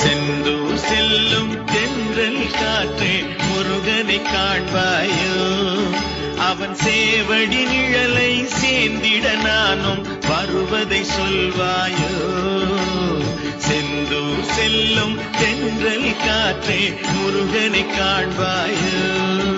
செந்தூர் செல்லும் தென்றல் காற்றே முருகனை காண்பாயோ, அவன் சேவடி நிழலை சேர்ந்திட நானும் வருவதை சொல்வாயோ. செந்தூர் செல்லும் தென்றல் காற்றே முருகனை காண்பாயோ.